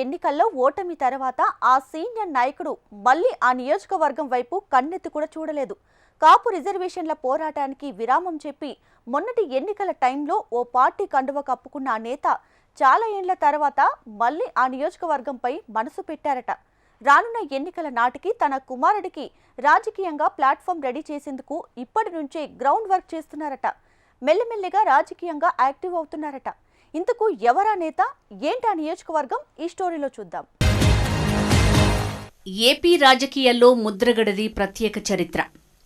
ఎన్నికల్లో ఓటమి తర్వాత ఆ సీనియర్ నాయకుడు మళ్ళీ ఆ నియోజకవర్గం వైపు కన్నెత్తి కూడా చూడలేదు. కాపు రిజర్వేషన్ల పోరాటానికి విరామం చెప్పి మొన్నటి ఎన్నికల టైంలో ఓ పార్టీ కండువ కప్పుకున్న ఆ నేత చాలా ఏళ్ల తర్వాత మళ్ళీ ఆ నియోజకవర్గంపై మనసు పెట్టారట. రానున్న ఎన్నికల నాటికి తన కుమారుడికి రాజకీయంగా ప్లాట్ఫామ్ రెడీ చేసేందుకు ఇప్పటి నుంచే గ్రౌండ్ వర్క్ చేస్తున్నారట. మెల్లిమెల్లిగా రాజకీయంగా యాక్టివ్ అవుతున్నారట. ఇంతకు ఎవరా నేత, ఏంటా నియోజకవర్గం, ఈ స్టోరీలో చూద్దాం. ఏపీ రాజకీయాల్లో ముద్రగడది ప్రత్యేక చరిత్ర.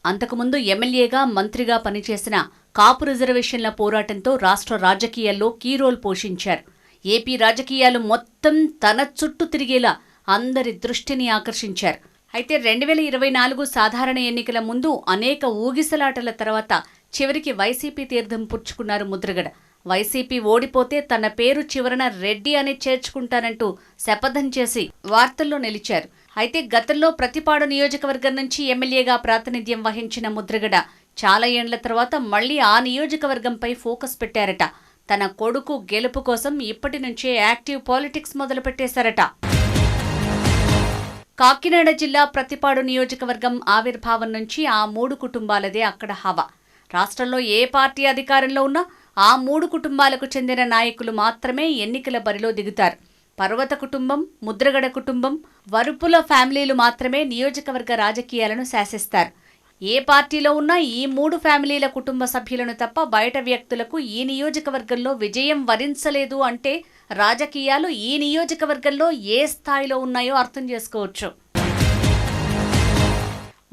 అంతకుముందు ఎమ్మెల్యేగా, మంత్రిగా పనిచేసిన కాపు రిజర్వేషన్ల పోరాటంతో రాష్ట్ర రాజకీయాల్లో కీ రోల్ పోషించారు. ఏపీ రాజకీయాలు మొత్తం తన చుట్టూ తిరిగేలా అందరి దృష్టిని ఆకర్షించారు. అయితే 2024 సాధారణ ఎన్నికల ముందు అనేక ఊగిసలాటల తర్వాత చివరికి వైసీపీ తీర్థం పుచ్చుకున్నారు ముద్రగడ. వైసీపీ ఓడిపోతే తన పేరు చివరన రెడ్డి అని చేర్చుకుంటానంటూ శపథం చేసి వార్తల్లో నిలిచారు. అయితే గతంలో ప్రతిపాడు నియోజకవర్గం నుంచి ఎమ్మెల్యేగా ప్రాతినిధ్యం వహించిన ముద్రగడ చాలా ఏండ్ల తర్వాత మళ్లీ ఆ నియోజకవర్గంపై ఫోకస్ పెట్టారట. తన కొడుకు గెలుపు కోసం ఇప్పటి నుంచే యాక్టివ్ పాలిటిక్స్ మొదలుపెట్టేశారట. కాకినాడ జిల్లా ప్రతిపాడు నియోజకవర్గం ఆవిర్భావం నుంచి ఆ 3 కుటుంబాలదే అక్కడ హవా. రాష్ట్రంలో ఏ పార్టీ అధికారంలో ఉన్నా ఆ 3 కుటుంబాలకు చెందిన నాయకులు మాత్రమే ఎన్నికల బరిలో దిగుతారు. పర్వత కుటుంబం, ముద్రగడ కుటుంబం, వరుపుల ఫ్యామిలీలు మాత్రమే నియోజకవర్గ రాజకీయాలను శాసిస్తారు. ఏ పార్టీలో ఉన్నా ఈ 3 ఫ్యామిలీల కుటుంబ సభ్యులను తప్ప బయట వ్యక్తులకు ఈ నియోజకవర్గంలో విజయం వరించలేదు అంటే రాజకీయాలు ఈ నియోజకవర్గంలో ఏ స్థాయిలో ఉన్నాయో అర్థం చేసుకోవచ్చు.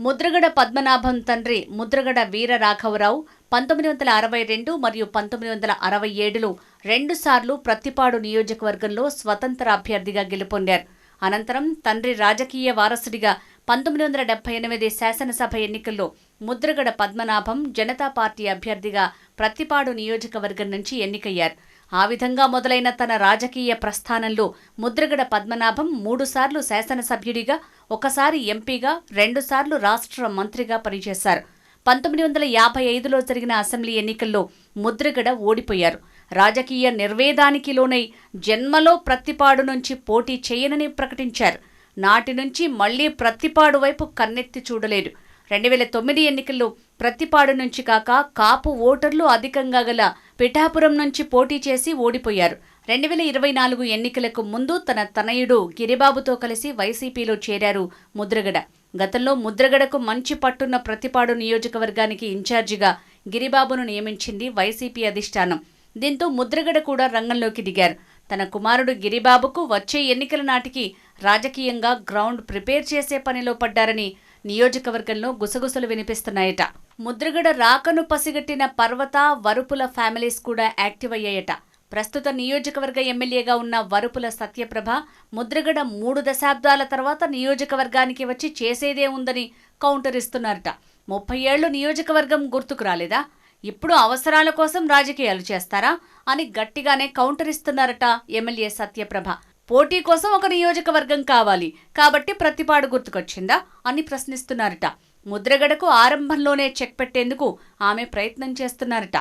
ముద్రగడ పద్మనాభం తండ్రి ముద్రగడ వీర రాఘవరావు 1962 మరియు 1967లో 2 సార్లు ప్రతిపాడు నియోజకవర్గంలో స్వతంత్ర అభ్యర్థిగా గెలుపొందారు. అనంతరం తండ్రి రాజకీయ వారసుడిగా 1978 శాసనసభ ఎన్నికల్లో ముద్రగడ పద్మనాభం జనతా పార్టీ అభ్యర్థిగా ప్రతిపాడు నియోజకవర్గం నుంచి ఎన్నికయ్యారు. ఆ విధంగా మొదలైన తన రాజకీయ ప్రస్థానంలో ముద్రగడ పద్మనాభం 3 సార్లు శాసనసభ్యుడిగా, 1 సారి ఎంపీగా, 2 సార్లు రాష్ట్ర మంత్రిగా పనిచేశారు. 1955లో జరిగిన అసెంబ్లీ ఎన్నికల్లో ముద్రగడ ఓడిపోయారు. రాజకీయ నిర్వేదానికి లోనై జన్మలో ప్రతిపాడు నుంచి పోటీ చేయనని ప్రకటించారు. నాటి నుంచి మళ్లీ ప్రతిపాడు వైపు కన్నెత్తి చూడలేదు. 2009 ఎన్నికల్లో ప్రతిపాడు నుంచి కాక కాపు ఓటర్లు అధికంగా గల పిఠాపురం నుంచి పోటీ చేసి ఓడిపోయారు. 2024 ఎన్నికలకు ముందు తన తనయుడు గిరిబాబుతో కలిసి వైసీపీలో చేరారు ముద్రగడ. గతంలో ముద్రగడకు మంచి పట్టున్న ప్రతిపాడు నియోజకవర్గానికి ఇన్ఛార్జిగా గిరిబాబును నియమించింది వైసీపీ అధిష్టానం. దీంతో ముద్రగడ కూడా రంగంలోకి దిగారు. తన కుమారుడు గిరిబాబుకు వచ్చే ఎన్నికల నాటికి రాజకీయంగా గ్రౌండ్ ప్రిపేర్ చేసే పనిలో పడ్డారని నియోజకవర్గంలో గుసగుసలు వినిపిస్తున్నాయట. ముద్రగడ రాకను పసిగట్టిన పర్వత, వరుపుల ఫ్యామిలీస్ కూడా యాక్టివ్ అయ్యాయట. ప్రస్తుత నియోజకవర్గ ఎమ్మెల్యేగా ఉన్న వరుపుల సత్యప్రభ ముద్రగడ 3 దశాబ్దాల తర్వాత నియోజకవర్గానికి వచ్చి చేసేదే ఉందని కౌంటర్ ఇస్తున్నారట. 30 ఏళ్లు నియోజకవర్గం గుర్తుకు రాలేదా, ఇప్పుడు అవసరాల కోసం రాజకీయాలు చేస్తారా అని గట్టిగానే కౌంటర్ ఇస్తున్నారట ఎమ్మెల్యే సత్యప్రభ. పోటీ కోసం ఒక నియోజకవర్గం కావాలి కాబట్టి ప్రతిపాడు గుర్తుకొచ్చిందా అని ప్రశ్నిస్తున్నారట. ముద్రగడకు ఆరంభంలోనే చెక్ పెట్టేందుకు ఆమె ప్రయత్నం చేస్తున్నారట.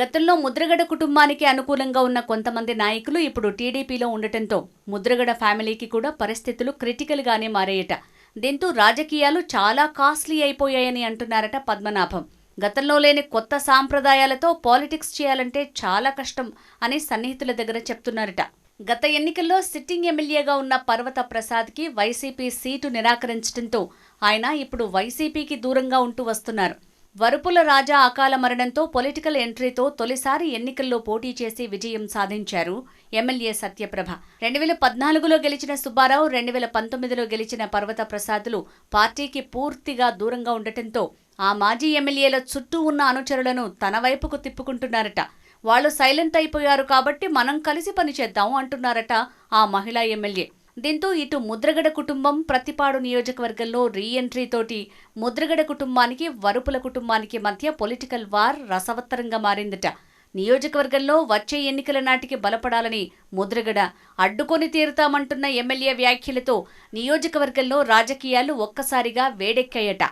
గతంలో ముద్రగడ కుటుంబానికి అనుకూలంగా ఉన్న కొంతమంది నాయకులు ఇప్పుడు టీడీపీలో ఉండటంతో ముద్రగడ ఫ్యామిలీకి కూడా పరిస్థితులు క్రిటికల్గానే మారాయట. దీంతో రాజకీయాలు చాలా కాస్ట్లీ అయిపోయాయని అంటున్నారట పద్మనాభం. గతంలో లేని కొత్త సాంప్రదాయాలతో పాలిటిక్స్ చేయాలంటే చాలా కష్టం అని సన్నిహితుల దగ్గర చెప్తున్నారట. గత ఎన్నికల్లో సిట్టింగ్ ఎమ్మెల్యేగా ఉన్న పర్వత ప్రసాద్కి వైసీపీ సీటు నిరాకరించడంతో ఆయన ఇప్పుడు వైసీపీకి దూరంగా ఉంటూ వస్తున్నారు. వరుపుల రాజా అకాల మరణంతో పొలిటికల్ ఎంట్రీతో తొలిసారి ఎన్నికల్లో పోటీ చేసి విజయం సాధించారు ఎమ్మెల్యే సత్యప్రభ. 2014లో గెలిచిన సుబ్బారావు, 2019లో గెలిచిన పర్వత ప్రసాద్లు పార్టీకి పూర్తిగా దూరంగా ఉండటంతో ఆ మాజీ ఎమ్మెల్యేల చుట్టూ ఉన్న అనుచరులను తన వైపుకు తిప్పుకుంటున్నారట. వాళ్లు సైలెంట్ అయిపోయారు కాబట్టి మనం కలిసి పనిచేద్దాం అంటున్నారట ఆ మహిళా ఎమ్మెల్యే. దీంతో ఇటు ముద్రగడ కుటుంబం ప్రతిపాడు నియోజకవర్గంలో రీఎంట్రీతోటి ముద్రగడ కుటుంబానికి, వరుపుల కుటుంబానికి మధ్య పొలిటికల్ వార్ రసవత్తరంగా మారిందట. నియోజకవర్గంలో వచ్చే ఎన్నికల నాటికి బలపడాలని ముద్రగడ అడ్డుకొని తీరుతామంటున్న ఎమ్మెల్యే వ్యాఖ్యలతో నియోజకవర్గంలో రాజకీయాలు ఒక్కసారిగా వేడెక్కాయట.